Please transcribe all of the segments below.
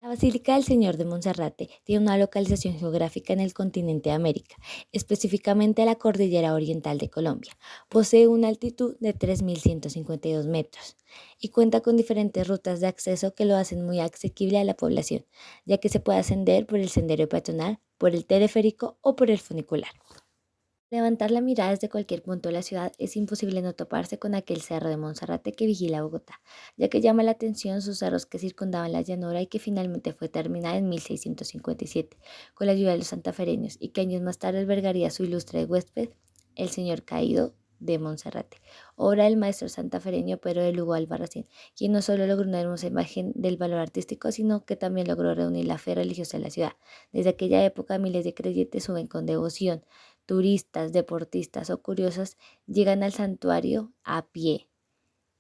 La Basílica del Señor de Monserrate tiene una localización geográfica en el continente de América, específicamente la cordillera oriental de Colombia. Posee una altitud de 3.152 metros y cuenta con diferentes rutas de acceso que lo hacen muy asequible a la población, ya que se puede ascender por el sendero peatonal, por el teleférico o por el funicular. Levantar la mirada desde cualquier punto de la ciudad es imposible no toparse con aquel cerro de Monserrate que vigila Bogotá, ya que llama la atención sus cerros que circundaban la llanura y que finalmente fue terminada en 1657 con la ayuda de los santafereños y que años más tarde albergaría su ilustre huésped, el señor Caído de Monserrate, obra del maestro santafereño Pedro de Lugo Albarracín, quien no solo logró una hermosa imagen del valor artístico, sino que también logró reunir la fe religiosa de la ciudad. Desde aquella época miles de creyentes suben con devoción. Turistas, deportistas o curiosos llegan al santuario a pie,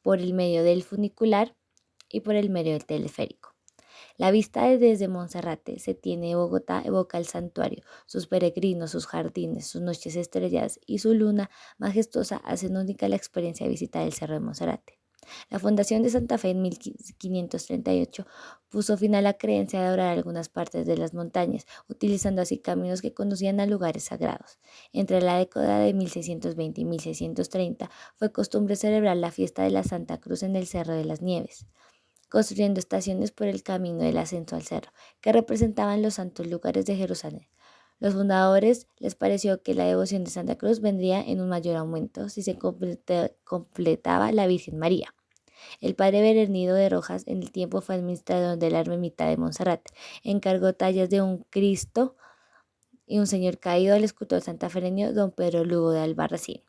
por el medio del funicular y por el medio del teleférico. La vista desde Monserrate se tiene de Bogotá evoca el santuario, sus peregrinos, sus jardines, sus noches estrelladas y su luna majestuosa hacen única la experiencia de visitar el Cerro de Monserrate. La fundación de Santa Fe en 1538 puso fin a la creencia de adorar algunas partes de las montañas, utilizando así caminos que conducían a lugares sagrados. Entre la década de 1620 y 1630 fue costumbre celebrar la fiesta de la Santa Cruz en el Cerro de las Nieves, construyendo estaciones por el camino del ascenso al cerro, que representaban los santos lugares de Jerusalén. Los fundadores les pareció que la devoción de Santa Cruz vendría en un mayor aumento si se completaba la Virgen María. El padre Berenino de Rojas en el tiempo fue administrador de la ermita de Monserrate. Encargó tallas de un Cristo y un Señor Caído al escultor santafereño don Pedro Lugo de Albarracín.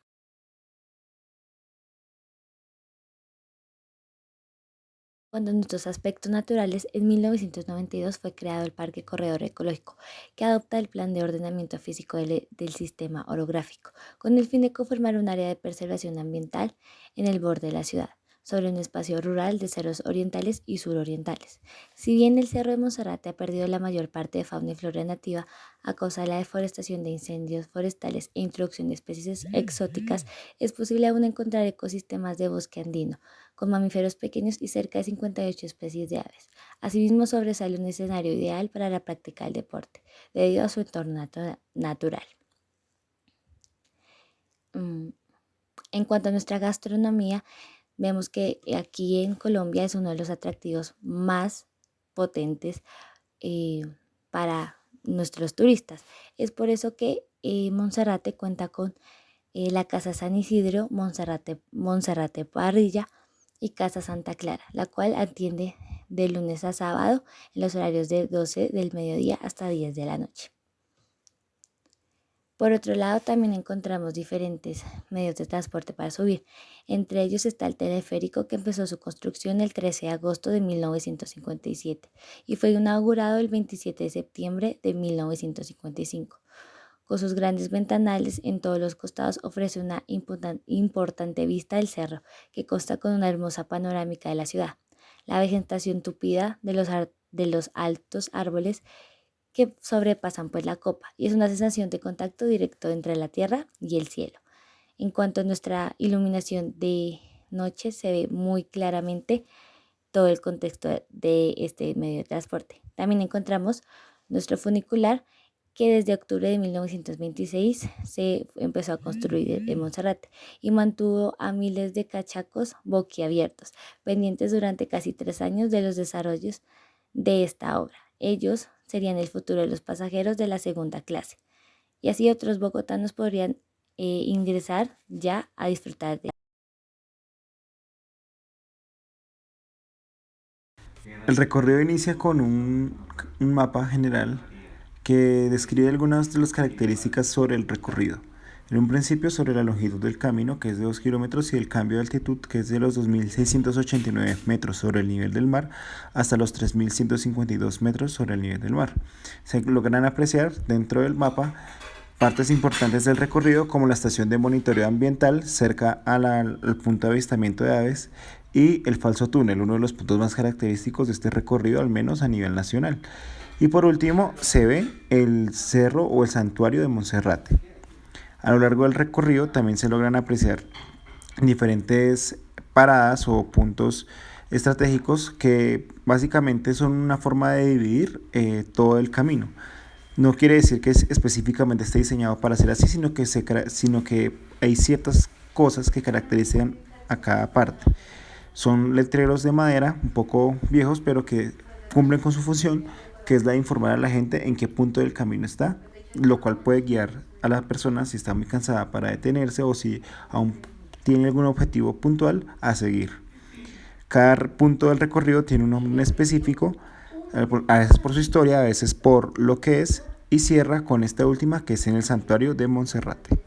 Cuando en nuestros aspectos naturales, en 1992 fue creado el Parque Corredor Ecológico, que adopta el Plan de Ordenamiento Físico del Sistema Orográfico, con el fin de conformar un área de preservación ambiental en el borde de la ciudad, sobre un espacio rural de cerros orientales y surorientales. Si bien el Cerro de Monserrate ha perdido la mayor parte de fauna y flora nativa a causa de la deforestación de incendios forestales e introducción de especies exóticas, es posible aún encontrar ecosistemas de bosque andino con mamíferos pequeños y cerca de 58 especies de aves. Asimismo, sobresale un escenario ideal para la práctica del deporte, debido a su entorno natural. Mm, En cuanto a nuestra gastronomía, vemos que aquí en Colombia es uno de los atractivos más potentes eh, para nuestros turistas. Es por eso que Monserrate cuenta con la Casa San Isidro, Monserrate Parrilla y Casa Santa Clara, la cual atiende de lunes a sábado en los horarios de 12 del mediodía hasta 10 de la noche. Por otro lado, también encontramos diferentes medios de transporte para subir. Entre ellos está el teleférico que empezó su construcción el 13 de agosto de 1957 y fue inaugurado el 27 de septiembre de 1955. Con sus grandes ventanales en todos los costados ofrece una importante vista del cerro que consta con una hermosa panorámica de la ciudad. La vegetación tupida de los altos árboles que sobrepasan pues la copa y es una sensación de contacto directo entre la tierra y el cielo. En cuanto a nuestra iluminación de noche se ve muy claramente todo el contexto de este medio de transporte. También encontramos nuestro funicular que desde octubre de 1926 se empezó a construir en Monserrate y mantuvo a miles de cachacos boquiabiertos, pendientes durante casi 3 años de los desarrollos de esta obra. Ellos serían el futuro de los pasajeros de la segunda clase. Y así otros bogotanos podrían ingresar ya a disfrutar de. El recorrido inicia con un mapa general que describe algunas de las características sobre el recorrido. En un principio sobre la longitud del camino, que es de 2 kilómetros, y el cambio de altitud, que es de los 2.689 metros sobre el nivel del mar hasta los 3.152 metros sobre el nivel del mar. Se logran apreciar dentro del mapa partes importantes del recorrido como la estación de monitoreo ambiental cerca al punto de avistamiento de aves y el falso túnel, uno de los puntos más característicos de este recorrido, al menos a nivel nacional. Y por último se ve el cerro o el santuario de Monserrate. A lo largo del recorrido también se logran apreciar diferentes paradas o puntos estratégicos que básicamente son una forma de dividir todo el camino. No quiere decir que específicamente esté diseñado para ser así, sino que hay ciertas cosas que caracterizan a cada parte. Son letreros de madera un poco viejos, pero que cumplen con su función, que es la de informar a la gente en qué punto del camino está, lo cual puede guiar a la persona si está muy cansada para detenerse o si aún tiene algún objetivo puntual a seguir. Cada punto del recorrido tiene un nombre específico, a veces por su historia, a veces por lo que es, y cierra con esta última, que es en el santuario de Monserrate.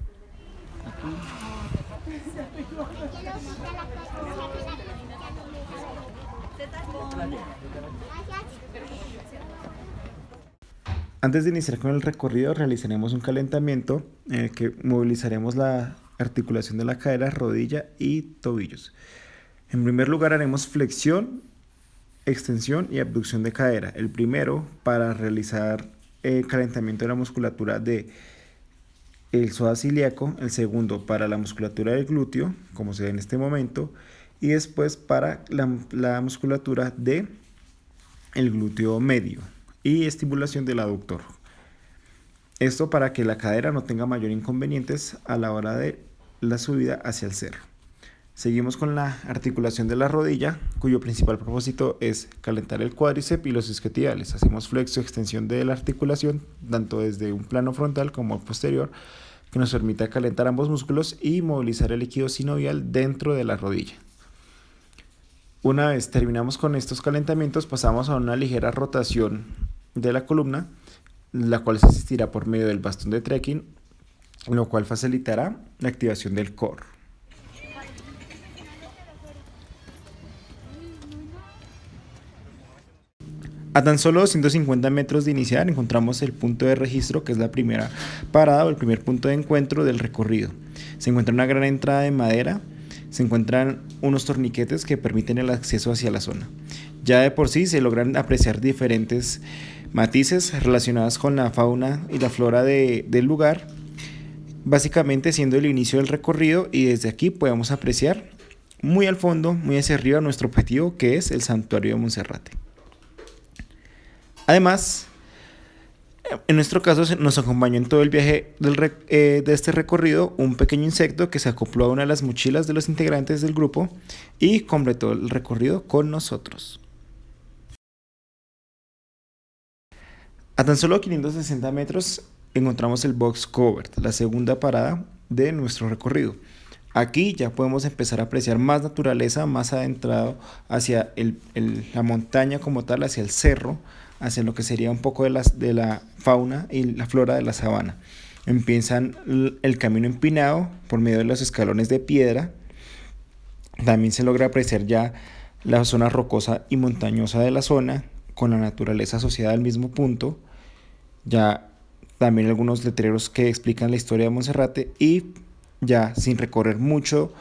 Antes de iniciar con el recorrido, realizaremos un calentamiento en el que movilizaremos la articulación de la cadera, rodilla y tobillos. En primer lugar, haremos flexión, extensión y abducción de cadera. El primero para realizar el calentamiento de la musculatura del psoas ilíaco, el segundo para la musculatura del glúteo, como se ve en este momento, y después para la musculatura del glúteo medio y estimulación del aductor. Esto para que la cadera no tenga mayor inconvenientes a la hora de la subida hacia el cerro. Seguimos con la articulación de la rodilla, cuyo principal propósito es calentar el cuádriceps y los isquiotibiales. Hacemos flexo, extensión de la articulación, tanto desde un plano frontal como posterior, que nos permita calentar ambos músculos y movilizar el líquido sinovial dentro de la rodilla. Una vez terminamos con estos calentamientos, pasamos a una ligera rotación de la columna, la cual se asistirá por medio del bastón de trekking, lo cual facilitará la activación del core. A tan solo 250 metros de iniciar encontramos el punto de registro, que es la primera parada o el primer punto de encuentro del recorrido. Se encuentra una gran entrada de madera, se encuentran unos torniquetes que permiten el acceso hacia la zona. Ya de por sí se logran apreciar diferentes matices relacionados con la fauna y la flora del lugar, básicamente siendo el inicio del recorrido, y desde aquí podemos apreciar muy al fondo, muy hacia arriba, nuestro objetivo, que es el santuario de Monserrate. Además, en nuestro caso nos acompañó en todo el viaje de este recorrido un pequeño insecto que se acopló a una de las mochilas de los integrantes del grupo y completó el recorrido con nosotros. A tan solo 560 metros encontramos el Box Covert, la segunda parada de nuestro recorrido. Aquí ya podemos empezar a apreciar más naturaleza, más adentrado hacia la montaña como tal, hacia el cerro, hacia lo que sería un poco de la fauna y la flora de la sabana. Empiezan el camino empinado por medio de los escalones de piedra. También se logra apreciar ya la zona rocosa y montañosa de la zona, con la naturaleza asociada al mismo punto. Ya también algunos letreros que explican la historia de Monserrate, y ya sin recorrer mucho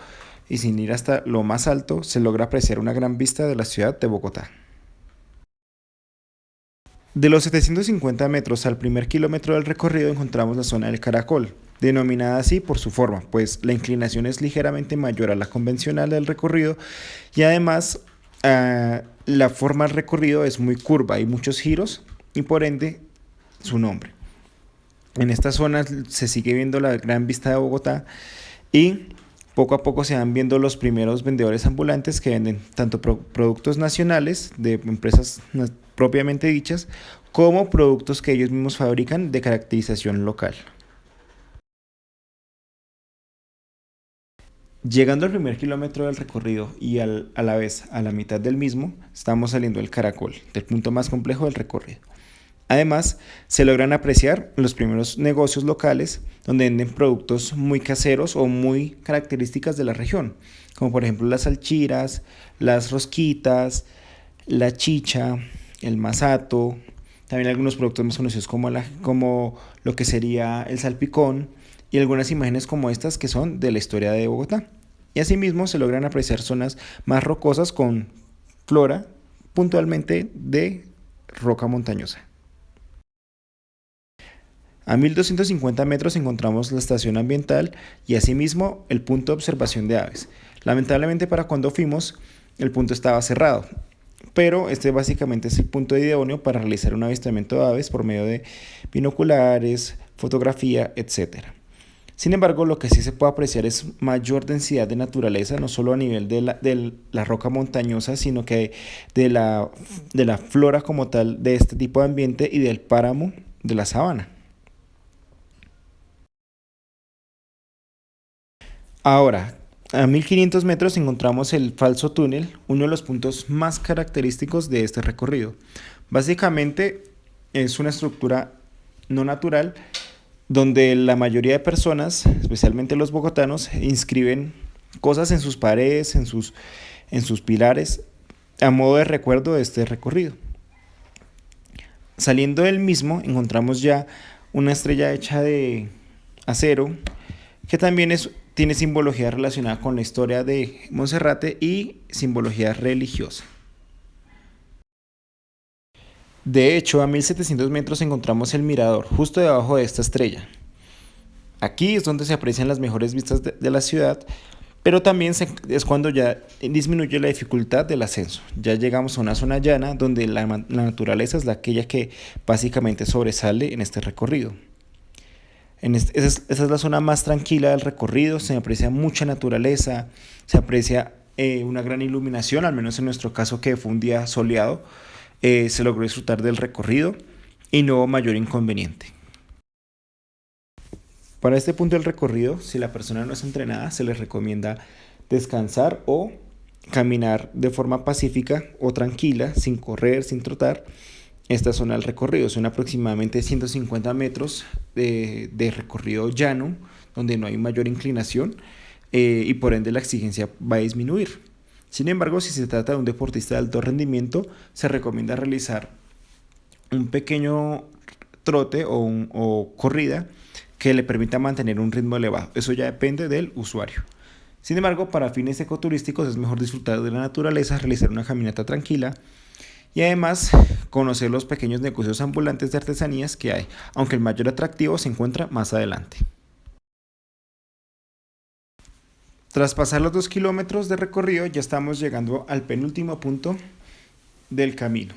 y sin ir hasta lo más alto, se logra apreciar una gran vista de la ciudad de Bogotá. De los 750 metros al primer kilómetro del recorrido encontramos la zona del Caracol, denominada así por su forma, pues la inclinación es ligeramente mayor a la convencional del recorrido, y además la forma del recorrido es muy curva, hay muchos giros y por ende su nombre. En esta zona se sigue viendo la gran vista de Bogotá, y poco a poco se van viendo los primeros vendedores ambulantes que venden tanto productos nacionales de empresas propiamente dichas, como productos que ellos mismos fabrican de caracterización local. Llegando al primer kilómetro del recorrido y a la vez a la mitad del mismo, estamos saliendo del Caracol, del punto más complejo del recorrido. Además, se logran apreciar los primeros negocios locales donde venden productos muy caseros o muy características de la región, como por ejemplo las salchiras, las rosquitas, la chicha, el masato, también algunos productos más conocidos como lo que sería el salpicón, y algunas imágenes como estas que son de la historia de Bogotá. Y asimismo se logran apreciar zonas más rocosas con flora, puntualmente de roca montañosa. A 1250 metros encontramos la estación ambiental y asimismo el punto de observación de aves. Lamentablemente para cuando fuimos el punto estaba cerrado. Pero este básicamente es el punto idóneo para realizar un avistamiento de aves por medio de binoculares, fotografía, etcétera. Sin embargo, lo que sí se puede apreciar es mayor densidad de naturaleza, no solo a nivel de la roca montañosa, sino que de la flora como tal de este tipo de ambiente y del páramo de la sabana. Ahora, a 1500 metros encontramos el falso túnel, uno de los puntos más característicos de este recorrido. Básicamente es una estructura no natural donde la mayoría de personas, especialmente los bogotanos, inscriben cosas en sus paredes, en sus pilares, a modo de recuerdo de este recorrido. Saliendo del mismo, encontramos ya una estrella hecha de acero, que también tiene simbología relacionada con la historia de Monserrate y simbología religiosa. De hecho, a 1700 metros encontramos el mirador, justo debajo de esta estrella. Aquí es donde se aprecian las mejores vistas de la ciudad, pero también es cuando ya disminuye la dificultad del ascenso. Ya llegamos a una zona llana donde la naturaleza es aquella que básicamente sobresale en este recorrido. Esa es la zona más tranquila del recorrido, se aprecia mucha naturaleza, se aprecia una gran iluminación, al menos en nuestro caso que fue un día soleado, se logró disfrutar del recorrido y no hubo mayor inconveniente. Para este punto del recorrido, si la persona no es entrenada, se les recomienda descansar o caminar de forma pacífica o tranquila, sin correr, sin trotar. Esta zona del recorrido son aproximadamente 150 metros de recorrido llano, donde no hay mayor inclinación y por ende la exigencia va a disminuir. Sin embargo, si se trata de un deportista de alto rendimiento, se recomienda realizar un pequeño trote o corrida que le permita mantener un ritmo elevado. Eso ya depende del usuario. Sin embargo, para fines ecoturísticos es mejor disfrutar de la naturaleza, realizar una caminata tranquila y además conocer los pequeños negocios ambulantes de artesanías que hay, aunque el mayor atractivo se encuentra más adelante. Tras pasar los 2 kilómetros de recorrido, ya estamos llegando al penúltimo punto del camino,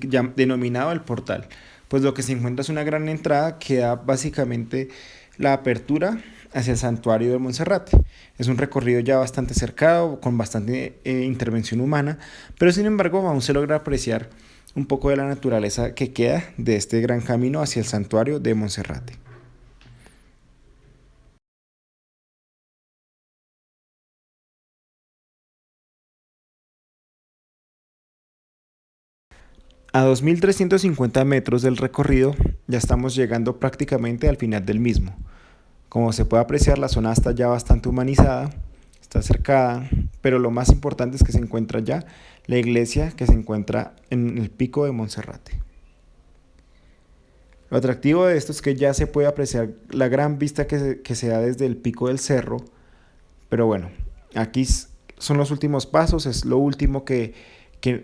ya denominado el portal. Pues lo que se encuentra es una gran entrada que da básicamente la apertura hacia el santuario de Monserrate. Es un recorrido ya bastante cercado, con bastante intervención humana, pero sin embargo aún se logra apreciar un poco de la naturaleza que queda de este gran camino hacia el santuario de Monserrate. A 2350 metros del recorrido ya estamos llegando prácticamente al final del mismo. Como se puede apreciar, la zona está ya bastante humanizada, está cercada, pero lo más importante es que se encuentra ya la iglesia que se encuentra en el pico de Monserrate. Lo atractivo de esto es que ya se puede apreciar la gran vista que se da desde el pico del cerro, pero bueno, aquí son los últimos pasos, es lo último que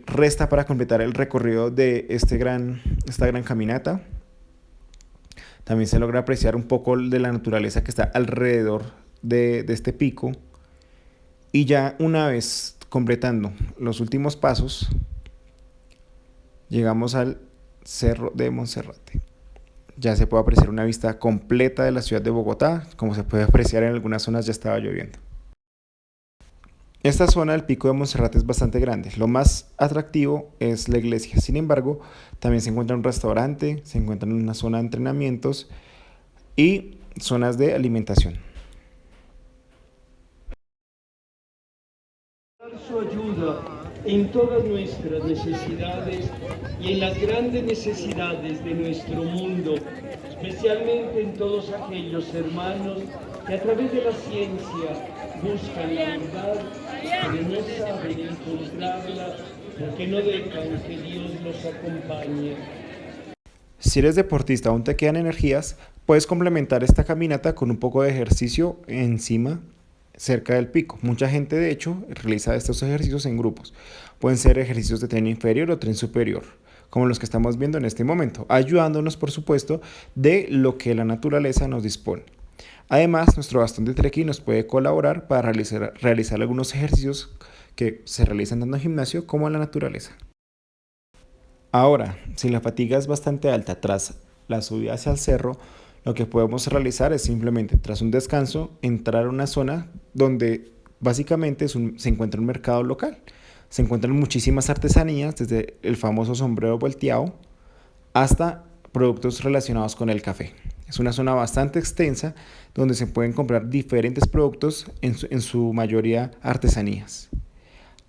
resta para completar el recorrido de esta gran caminata. También se logra apreciar un poco de la naturaleza que está alrededor de este pico. Y ya una vez completando los últimos pasos, llegamos al Cerro de Monserrate. Ya se puede apreciar una vista completa de la ciudad de Bogotá. Como se puede apreciar, en algunas zonas ya estaba lloviendo. Esta zona del pico de Monserrate es bastante grande. Lo más atractivo es la iglesia. Sin embargo, también se encuentra un restaurante, se encuentra en una zona de entrenamientos y zonas de alimentación. Su ayuda en todas nuestras necesidades y en las grandes necesidades de nuestro mundo, especialmente en todos aquellos hermanos que a través de la ciencia buscan la verdad, pero no saben encontrarla porque no dejan que Dios los acompañe. Si eres deportista aún te quedan energías, puedes complementar esta caminata con un poco de ejercicio encima, cerca del pico. Mucha gente de hecho realiza estos ejercicios en grupos. Pueden ser ejercicios de tren inferior o tren superior, como los que estamos viendo en este momento, ayudándonos por supuesto de lo que la naturaleza nos dispone. Además, nuestro bastón de trekking nos puede colaborar para realizar algunos ejercicios que se realizan tanto en gimnasio como en la naturaleza. Ahora, si la fatiga es bastante alta tras la subida hacia el cerro, lo que podemos realizar es simplemente, tras un descanso, entrar a una zona donde básicamente se encuentra un mercado local. Se encuentran muchísimas artesanías, desde el famoso sombrero volteado hasta productos relacionados con el café. Es una zona bastante extensa donde se pueden comprar diferentes productos, en su mayoría artesanías.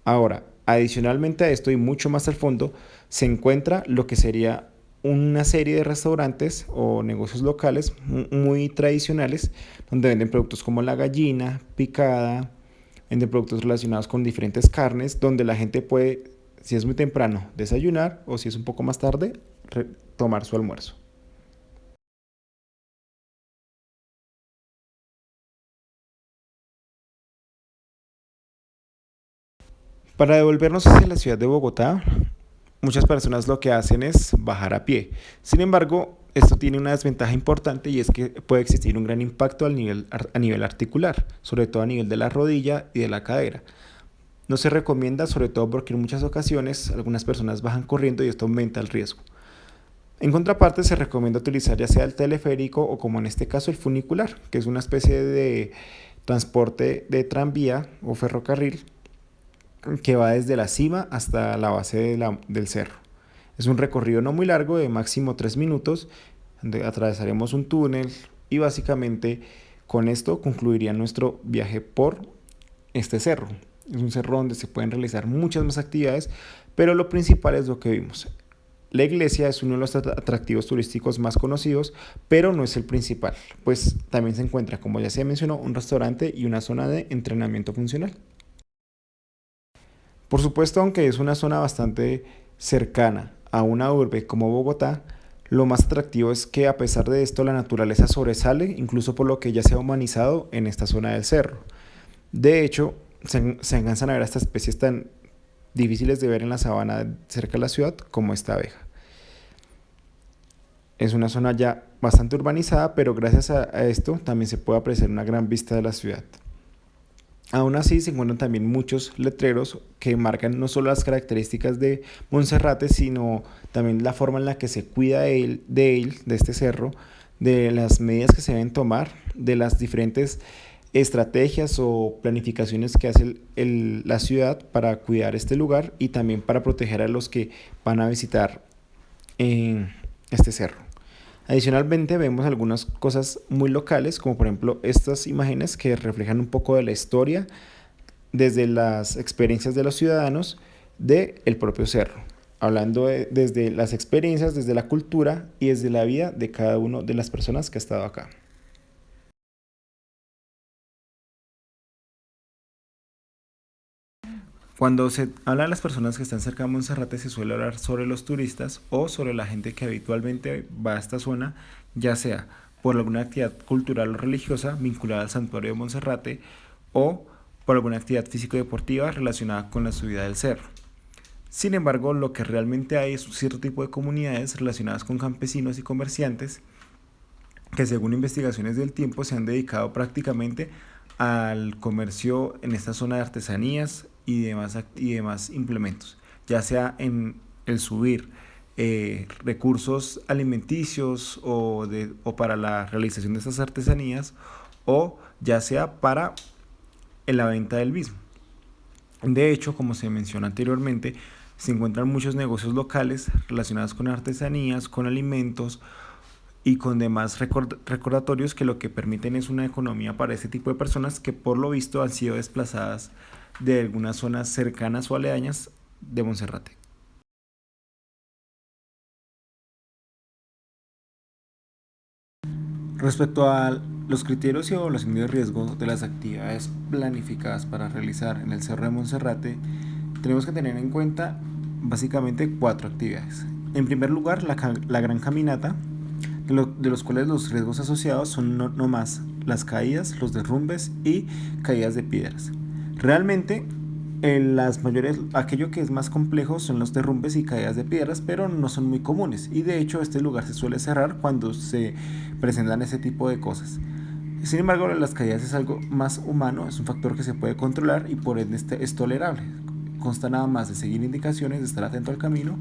Ahora, adicionalmente a esto y mucho más al fondo, se encuentra lo que sería una serie de restaurantes o negocios locales muy tradicionales donde venden productos como la gallina picada, venden productos relacionados con diferentes carnes, donde la gente puede, si es muy temprano, desayunar o si es un poco más tarde, tomar su almuerzo. Para devolvernos hacia la ciudad de Bogotá, muchas personas lo que hacen es bajar a pie. Sin embargo, esto tiene una desventaja importante y es que puede existir un gran impacto a nivel articular, sobre todo a nivel de la rodilla y de la cadera. No se recomienda, sobre todo porque en muchas ocasiones algunas personas bajan corriendo y esto aumenta el riesgo. En contraparte, se recomienda utilizar ya sea el teleférico o, como en este caso, el funicular, que es una especie de transporte de tranvía o ferrocarril que va desde la cima hasta la base del cerro. Es un recorrido no muy largo, de máximo 3 minutos, donde atravesaremos un túnel y básicamente con esto concluiría nuestro viaje por este cerro. Es un cerro donde se pueden realizar muchas más actividades, pero lo principal es lo que vimos. La iglesia es uno de los atractivos turísticos más conocidos, pero no es el principal, pues también se encuentra, como ya se mencionó, un restaurante y una zona de entrenamiento funcional. Por supuesto, aunque es una zona bastante cercana a una urbe como Bogotá, lo más atractivo es que, a pesar de esto, la naturaleza sobresale, incluso por lo que ya se ha humanizado en esta zona del cerro. De hecho, se alcanzan a ver estas especies tan difíciles de ver en la sabana cerca de la ciudad como esta abeja. Es una zona ya bastante urbanizada, pero gracias a esto también se puede apreciar una gran vista de la ciudad. Aún así, se encuentran también muchos letreros que marcan no solo las características de Monserrate, sino también la forma en la que se cuida de este cerro, de las medidas que se deben tomar, de las diferentes estrategias o planificaciones que hace la ciudad para cuidar este lugar y también para proteger a los que van a visitar este cerro. Adicionalmente, vemos algunas cosas muy locales, como por ejemplo estas imágenes que reflejan un poco de la historia desde las experiencias de los ciudadanos del propio cerro, hablando desde las experiencias, desde la cultura y desde la vida de cada una de las personas que ha estado acá. Cuando se habla de las personas que están cerca de Monserrate, se suele hablar sobre los turistas o sobre la gente que habitualmente va a esta zona, ya sea por alguna actividad cultural o religiosa vinculada al santuario de Monserrate o por alguna actividad físico-deportiva relacionada con la subida del cerro. Sin embargo, lo que realmente hay es un cierto tipo de comunidades relacionadas con campesinos y comerciantes que, según investigaciones del tiempo, se han dedicado prácticamente al comercio en esta zona de artesanías y demás implementos, ya sea en el subir recursos alimenticios o para la realización de estas artesanías, o ya sea para la venta del mismo. De hecho, como se menciona anteriormente, se encuentran muchos negocios locales relacionados con artesanías, con alimentos y con demás recordatorios que lo que permiten es una economía para este tipo de personas que, por lo visto, han sido desplazadas de algunas zonas cercanas o aledañas de Monserrate. Respecto a los criterios y evaluación de riesgo de las actividades planificadas para realizar en el Cerro de Monserrate, tenemos que tener en cuenta básicamente 4 actividades. En primer lugar, la gran caminata, de los cuales los riesgos asociados son no más las caídas, los derrumbes y caídas de piedras. Realmente, aquello que es más complejo son los derrumbes y caídas de piedras, pero no son muy comunes, y de hecho este lugar se suele cerrar cuando se presentan ese tipo de cosas. Sin embargo, las caídas es algo más humano, es un factor que se puede controlar y por ende es tolerable. consta nada más de seguir indicaciones, de estar atento al camino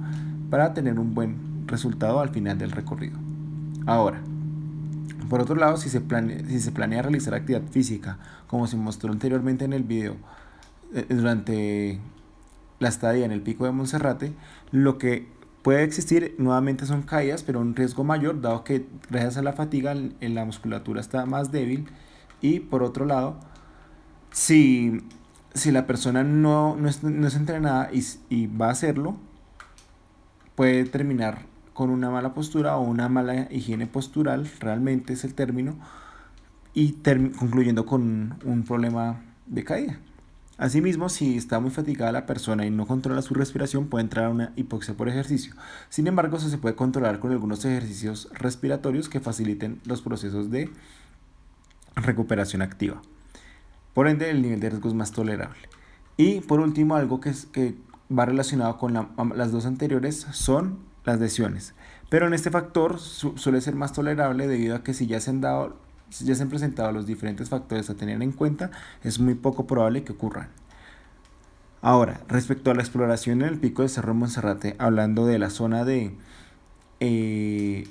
para tener un buen resultado al final del recorrido. Ahora, por otro lado, si se planea realizar actividad física, como se mostró anteriormente en el video, durante la estadía en el pico de Monserrate, lo que puede existir nuevamente son caídas, pero un riesgo mayor, dado que gracias a la fatiga en la musculatura está más débil. Y por otro lado, si la persona no es entrenada y va a hacerlo, puede terminar con una mala postura o una mala higiene postural, realmente es el término, y concluyendo con un problema de caída. Asimismo, si está muy fatigada la persona y no controla su respiración, puede entrar a una hipoxia por ejercicio. Sin embargo, eso se puede controlar con algunos ejercicios respiratorios que faciliten los procesos de recuperación activa. Por ende, el nivel de riesgo es más tolerable. Y por último, algo que va relacionado con las dos anteriores son las lesiones. Pero en este factor suele ser más tolerable debido a que si ya se han presentado los diferentes factores a tener en cuenta, es muy poco probable que ocurran. Ahora, respecto a la exploración en el pico del Cerro Monserrate, hablando de la zona de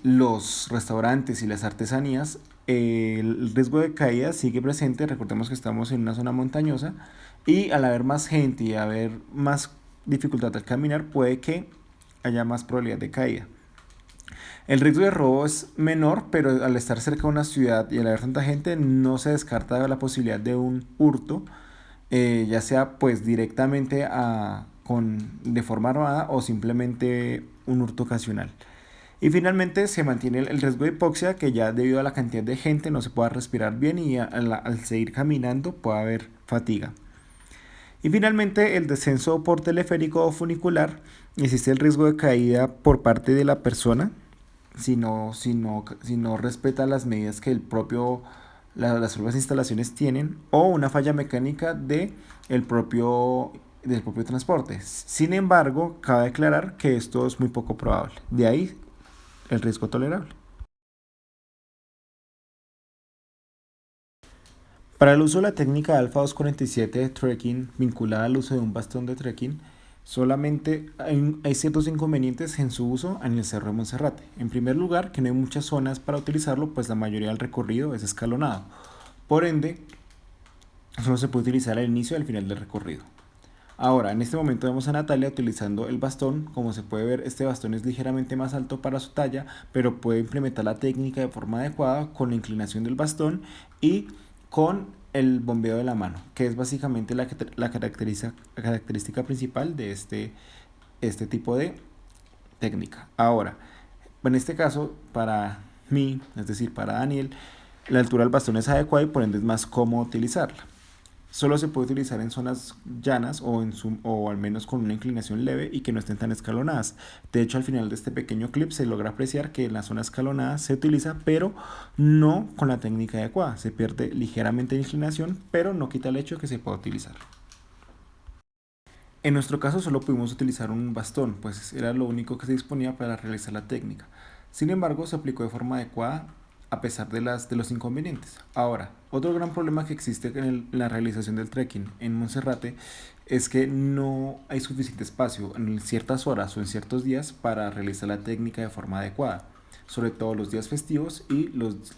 los restaurantes y las artesanías, el riesgo de caída sigue presente. Recordemos que estamos en una zona montañosa y al haber más gente y haber más dificultad al caminar, puede que haya más probabilidad de caída. El riesgo de robo es menor, pero al estar cerca de una ciudad y al haber tanta gente, no se descarta la posibilidad de un hurto, ya sea pues directamente de forma armada o simplemente un hurto ocasional. Y finalmente se mantiene el riesgo de hipoxia, que ya debido a la cantidad de gente no se pueda respirar bien y al seguir caminando puede haber fatiga. Y finalmente el descenso por teleférico o funicular, existe el riesgo de caída por parte de la persona si no respeta las medidas que las propias instalaciones tienen, o una falla mecánica del propio transporte. Sin embargo, cabe aclarar que esto es muy poco probable. De ahí el riesgo tolerable. Para el uso de la técnica Alpha 247 de trekking vinculada al uso de un bastón de trekking, solamente hay ciertos inconvenientes en su uso en el Cerro de Monserrate. En primer lugar, que no hay muchas zonas para utilizarlo, pues la mayoría del recorrido es escalonado. Por ende, solo se puede utilizar al inicio y al final del recorrido. Ahora, en este momento vemos a Natalia utilizando el bastón. Como se puede ver, este bastón es ligeramente más alto para su talla, pero puede implementar la técnica de forma adecuada con la inclinación del bastón y con el bombeo de la mano, que es básicamente la característica principal de este tipo de técnica. Ahora, en este caso, para mí, es decir, para Daniel, la altura del bastón es adecuada y por ende es más cómodo utilizarla. Solo se puede utilizar en zonas llanas o al menos con una inclinación leve y que no estén tan escalonadas. De hecho, al final de este pequeño clip se logra apreciar que en la zona escalonada se utiliza, pero no con la técnica adecuada. Se pierde ligeramente de inclinación, pero no quita el hecho de que se pueda utilizar. En nuestro caso solo pudimos utilizar un bastón, pues era lo único que se disponía para realizar la técnica. Sin embargo, se aplicó de forma adecuada a pesar de los inconvenientes. Ahora, otro gran problema que existe en la realización del trekking en Monserrate es que no hay suficiente espacio en ciertas horas o en ciertos días para realizar la técnica de forma adecuada, sobre todo los días festivos y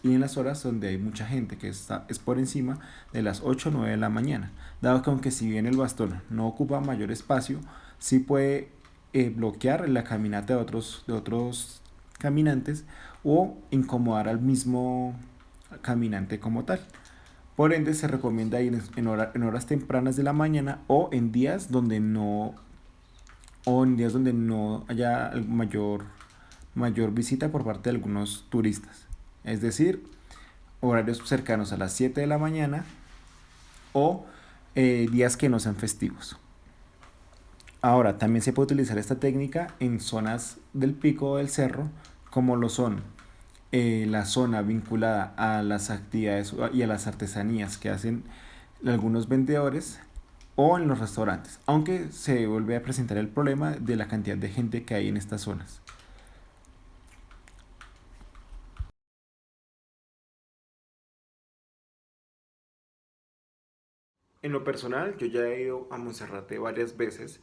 en las horas donde hay mucha gente, que es por encima de las 8 o 9 de la mañana, dado que aunque si bien el bastón no ocupa mayor espacio, sí puede bloquear la caminata de otros caminantes o incomodar al mismo caminante como tal. Por ende, se recomienda ir en horas tempranas de la mañana o en días donde no haya mayor visita por parte de algunos turistas. Es decir, horarios cercanos a las 7 de la mañana o días que no sean festivos. Ahora, también se puede utilizar esta técnica en zonas del pico del cerro, como lo son la zona vinculada a las actividades y a las artesanías que hacen algunos vendedores o en los restaurantes, aunque se vuelve a presentar el problema de la cantidad de gente que hay en estas zonas. En lo personal, yo ya he ido a Monserrate varias veces,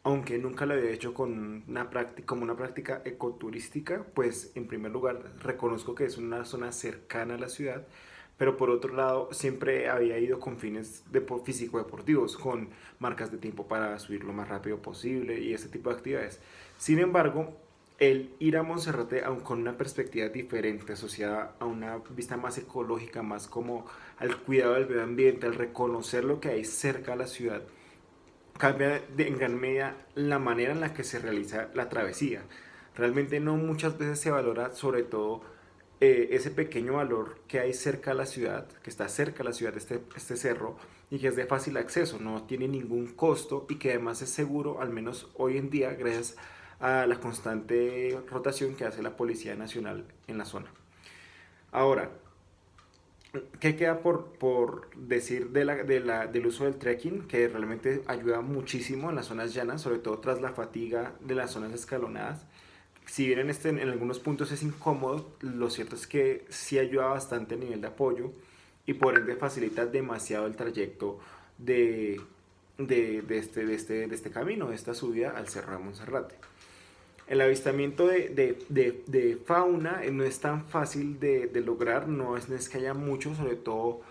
aunque nunca lo había hecho con una práctica, como una práctica ecoturística, pues en primer lugar reconozco que es una zona cercana a la ciudad, pero por otro lado siempre había ido con fines físico-deportivos, con marcas de tiempo para subir lo más rápido posible y ese tipo de actividades. Sin embargo, el ir a Monserrate aun con una perspectiva diferente, asociada a una vista más ecológica, más como al cuidado del medio ambiente, al reconocer lo que hay cerca a la ciudad, cambia en gran medida la manera en la que se realiza la travesía. Realmente no muchas veces se valora sobre todo ese pequeño valor que hay cerca a la ciudad, que está cerca a la ciudad, este cerro, y que es de fácil acceso, no tiene ningún costo y que además es seguro, al menos hoy en día, gracias a la constante rotación que hace la Policía Nacional en la zona. Ahora, ¿qué queda por decir del uso del trekking? Que realmente ayuda muchísimo en las zonas llanas, sobre todo tras la fatiga de las zonas escalonadas. Si bien en algunos puntos es incómodo, lo cierto es que sí ayuda bastante a nivel de apoyo y por ende facilita demasiado el trayecto de, de este camino, de esta subida al Cerro de Monserrate. El avistamiento de fauna no es tan fácil de lograr, no es que haya mucho, sobre todo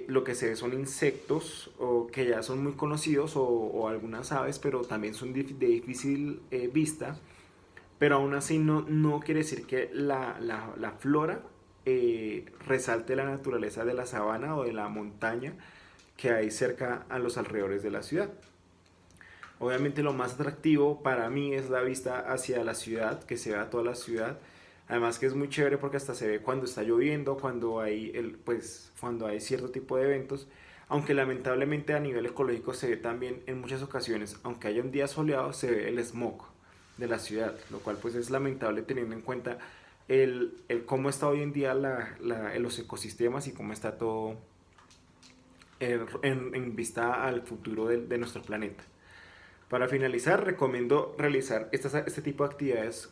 lo que se ve son insectos o que ya son muy conocidos o algunas aves, pero también son de difícil vista, pero aún así no quiere decir que la flora resalte la naturaleza de la sabana o de la montaña que hay cerca a los alrededores de la ciudad. Obviamente lo más atractivo para mí es la vista hacia la ciudad, que se vea toda la ciudad. Además que es muy chévere porque hasta se ve cuando está lloviendo, cuando hay cierto tipo de eventos. Aunque lamentablemente a nivel ecológico se ve también en muchas ocasiones, aunque haya un día soleado, se ve el smog de la ciudad, lo cual pues es lamentable teniendo en cuenta el cómo está hoy en día los ecosistemas y cómo está todo en vista al futuro de nuestro planeta. Para finalizar, recomiendo realizar este tipo de actividades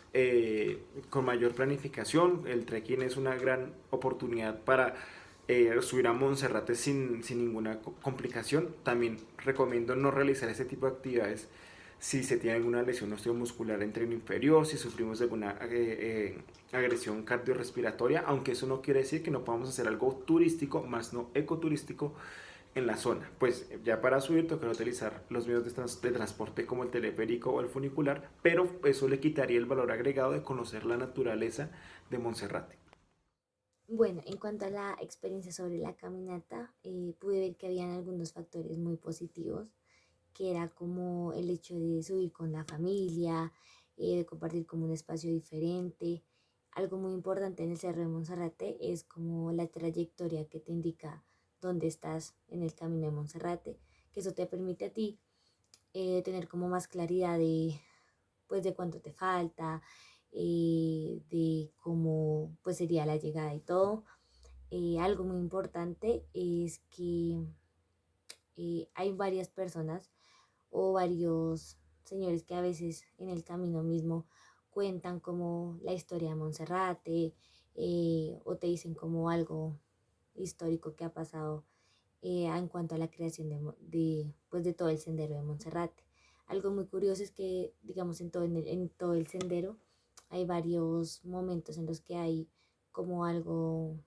con mayor planificación. El trekking es una gran oportunidad para subir a Monserrate sin ninguna complicación. También recomiendo no realizar este tipo de actividades si se tiene alguna lesión osteomuscular en tren inferior, si sufrimos de alguna agresión cardiorrespiratoria, aunque eso no quiere decir que no podamos hacer algo turístico, más no ecoturístico, en la zona. Pues ya para subir tocará utilizar los medios de transporte como el teleférico o el funicular, pero eso le quitaría el valor agregado de conocer la naturaleza de Monserrate. Bueno, en cuanto a la experiencia sobre la caminata, pude ver que habían algunos factores muy positivos, que era como el hecho de subir con la familia, de compartir como un espacio diferente. Algo muy importante en el Cerro de Monserrate es como la trayectoria que te indica dónde estás en el camino de Monserrate, que eso te permite a ti tener como más claridad de, pues, de cuánto te falta, de cómo pues sería la llegada y todo. Algo muy importante es que hay varias personas o varios señores que a veces en el camino mismo cuentan como la historia de Monserrate, o te dicen como algo histórico que ha pasado en cuanto a la creación pues de todo el sendero de Monserrate. Algo muy curioso es que, digamos, en todo el sendero hay varios momentos en los que hay como algo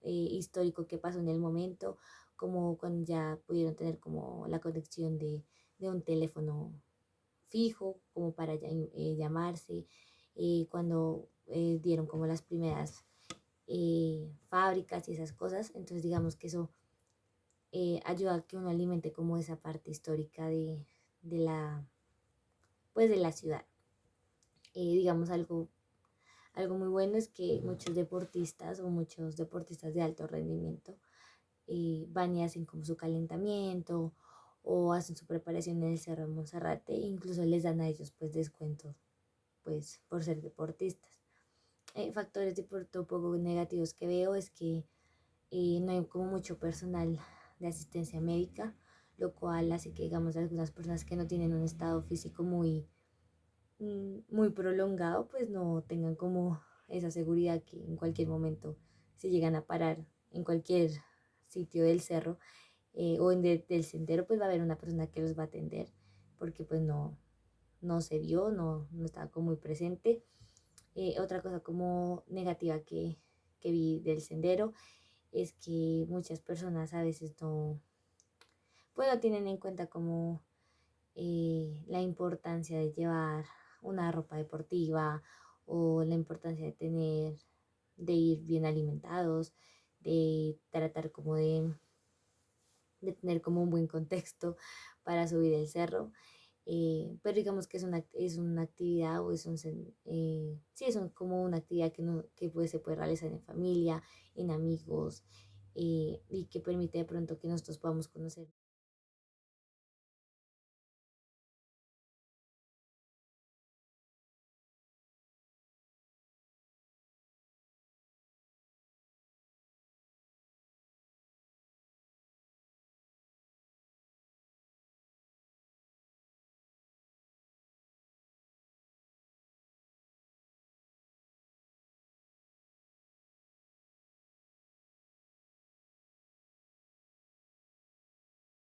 histórico que pasó en el momento, como cuando ya pudieron tener como la conexión de un teléfono fijo, como para ya, llamarse, cuando dieron como las primeras fábricas y esas cosas. Entonces digamos que eso ayuda a que uno alimente como esa parte histórica de la, pues de la ciudad. Digamos algo muy bueno es que muchos deportistas o muchos deportistas de alto rendimiento van y hacen como su calentamiento o hacen su preparación en el Cerro de Monserrate, e incluso les dan a ellos pues descuentos pues por ser deportistas. Factores de pronto un poco negativos que veo es que no hay como mucho personal de asistencia médica, lo cual hace que digamos algunas personas que no tienen un estado físico muy prolongado pues no tengan como esa seguridad que en cualquier momento se llegan a parar en cualquier sitio del cerro, del sendero, pues va a haber una persona que los va a atender, porque pues no se vio, no estaba como muy presente. Otra cosa como negativa que vi del sendero es que muchas personas a veces pues no tienen en cuenta como la importancia de llevar una ropa deportiva o la importancia de ir bien alimentados, de tratar como de tener como un buen contexto para subir el cerro. Pero digamos que es una actividad o sí, como una actividad que pues, se puede realizar en familia, en amigos, y que permite de pronto que nosotros podamos conocer